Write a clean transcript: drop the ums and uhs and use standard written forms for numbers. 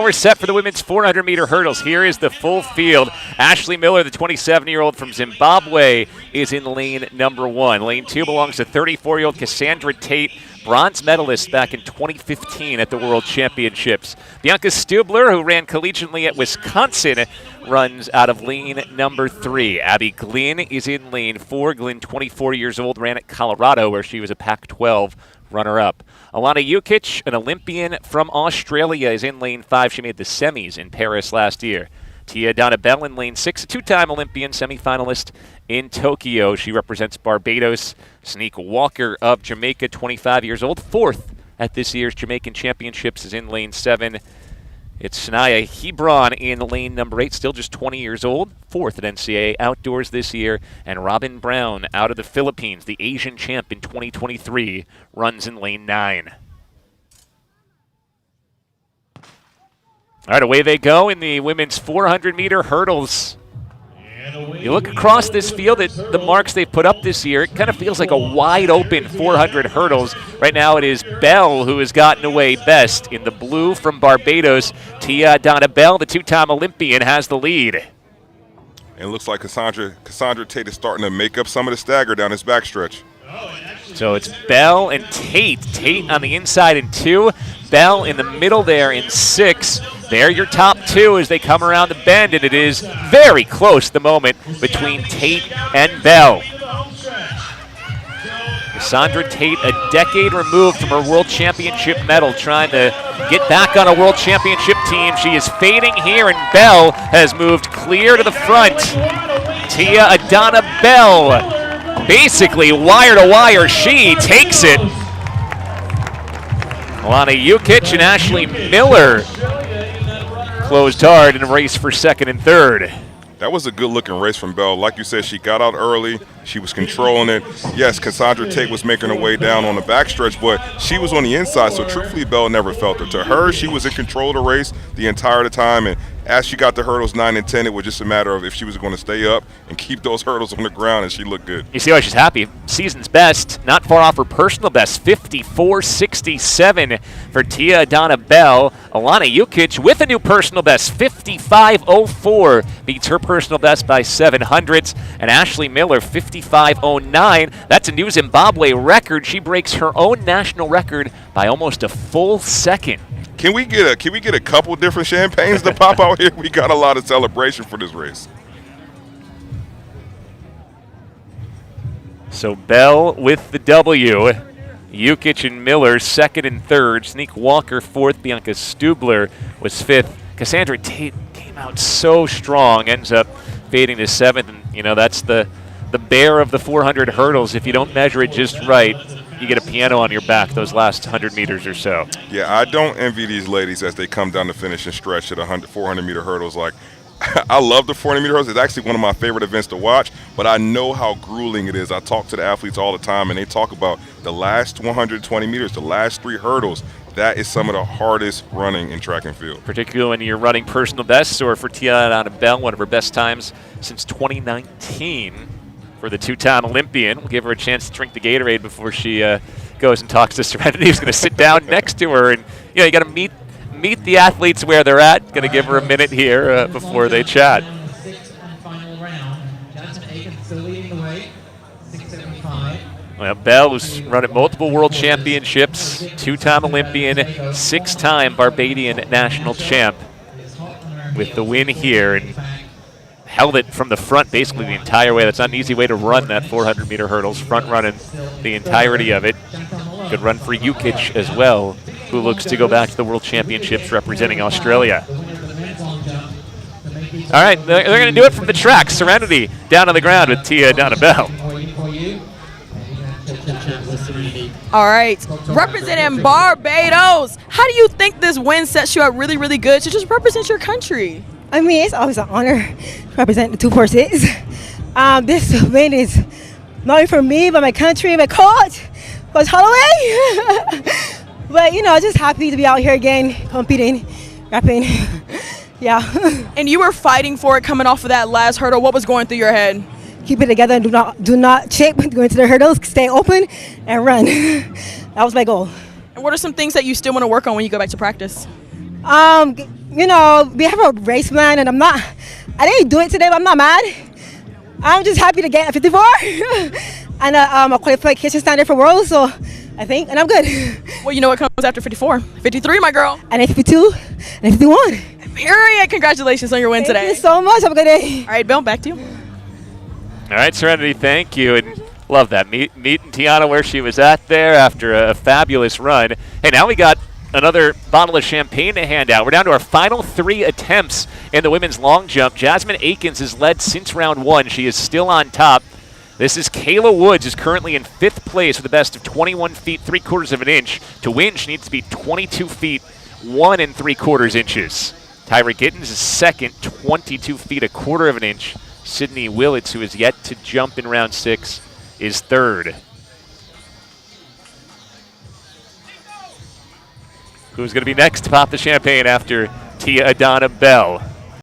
We're set for the women's 400-meter hurdles. Here is the full field. Ashley Miller, the 27-year-old from Zimbabwe, is in lane number 1. Lane 2 belongs to 34-year-old Cassandra Tate, bronze medalist back in 2015 at the World Championships. Bianca Stubler, who ran collegiately at Wisconsin, runs out of lane number 3. Abby Glynn is in lane 4. Glynn, 24 years old, ran at Colorado, where she was a Pac-12 runner-up. Alana Jukic, an Olympian from Australia, is in lane 5. She made the semis in Paris last year. Tia-Adana Belle in lane 6, a two-time Olympian semifinalist in Tokyo. She represents Barbados. Sneak Walker of Jamaica, 25 years old, 4th at this year's Jamaican Championships, is in lane 7. It's Sanaya Hebron in lane number 8, still just 20 years old, 4th at NCAA Outdoors this year. And Robin Brown out of the Philippines, the Asian champ in 2023, runs in lane 9. All right, away they go in the women's 400-meter hurdles. You look across this field at the marks they've put up this year, it kind of feels like a wide-open 400 hurdles. Right now it is Belle who has gotten away best. In the blue from Barbados, Tia-Adana Belle, the two-time Olympian, has the lead. And it looks like Cassandra Tate is starting to make up some of the stagger down his backstretch. So it's Belle and Tate. Tate on the inside in 2, Belle in the middle there in 6. They're your top 2 as they come around the bend, and it is very close the moment between Tate and Belle. Cassandra Tate, a decade removed from her World Championship medal, trying to get back on a World Championship team. She is fading here, and Belle has moved clear to the front. Tia-Adana Belle, basically wire to wire, she takes it. Alana Jukic and Ashley Miller closed hard in a race for 2nd and 3rd. That was a good-looking race from Belle. Like you said, she got out early. She was controlling it. Yes, Cassandra Tate was making her way down on the backstretch, but she was on the inside, so truthfully, Belle never felt her. To her, she was in control of the race the entire time, and as she got the hurdles 9 and 10, it was just a matter of if she was going to stay up and keep those hurdles on the ground, and she looked good. You see why she's happy. Season's best, not far off her personal best, 54.67 for Tia-Adana Belle. Alana Jukic with a new personal best, 55.04, beats her personal best by 700ths. And Ashley Miller, 55.09. That's a new Zimbabwe record. She breaks her own national record by almost a full second. Can we get a couple different champagnes to pop out here? We got a lot of celebration for this race. So Belle with the W. Jukic and Miller 2nd and 3rd. Sneak Walker 4th. Bianca Stubler was 5th. Cassandra Tate came out so strong, ends up fading to 7th. And, you know, that's the bear of the 400 hurdles. If you don't measure it just right, you get a piano on your back those last 100 meters or so. Yeah, I don't envy these ladies as they come down the finishing stretch at 400-meter hurdles. Like, I love the 400-meter hurdles. It's actually one of my favorite events to watch, but I know how grueling it is. I talk to the athletes all the time, and they talk about the last 120 meters, the last 3 hurdles. That is some of the hardest running in track and field. Particularly when you're running personal bests, or for Tia-Adana Belle, one of her best times since 2019. For the two-time Olympian. We'll give her a chance to drink the Gatorade before she goes and talks to Serenity, who's going to sit down next to her. And, you know, you got to meet the athletes where they're at. Going to give her a minute here before they chat. Well, Belle, who's run at multiple World Championships, two-time Olympian, 6-time Barbadian national champ, with the win here. And held it from the front basically the entire way. That's not an easy way to run that 400-meter hurdles, front running the entirety of it. Good run for Jukic as well, who looks to go back to the World Championships representing Australia. All right, they're going to do it from the track. Serenity down on the ground with Tia-Adana Belle. All right, representing Barbados. How do you think this win sets you up really, really good to just represent your country? I mean, it's always an honor to represent the 2 horses. This win is not only for me, but my country, my coach, Coach Holloway. But, you know, just happy to be out here again, competing, rapping. Yeah. And you were fighting for it coming off of that last hurdle. What was going through your head? Keep it together and do not chip, go into the hurdles, stay open, and run. That was my goal. And what are some things that you still want to work on when you go back to practice? we have a race plan, and I didn't do it today, but I'm not mad. I'm just happy to get a 54 and a qualification standard for Worlds, so I think, and I'm good. Well, you know what comes after 54? 53, my girl. And 52 and 51. Period. Congratulations on your win today. Thank you so much. Have a good day. All right, Bill, back to you. All right, Serenity, thank you. And love that. Meeting Tiana where she was at there after a fabulous run. Hey, now we got another bottle of champagne to hand out. We're down to our final 3 attempts in the women's long jump. Jasmine Akins has led since round 1. She is still on top. This is Kayla Woods, who's currently in 5th place with a best of 21 feet 3/4 of an inch. To win, she needs to be 22 feet 1 3/4 inches. Tyra Gittens is 2nd, 22 feet 1/4 of an inch. Sydney Willits, who is yet to jump in round 6, is 3rd. Who's going to be next to pop the champagne after Tia-Adana Belle?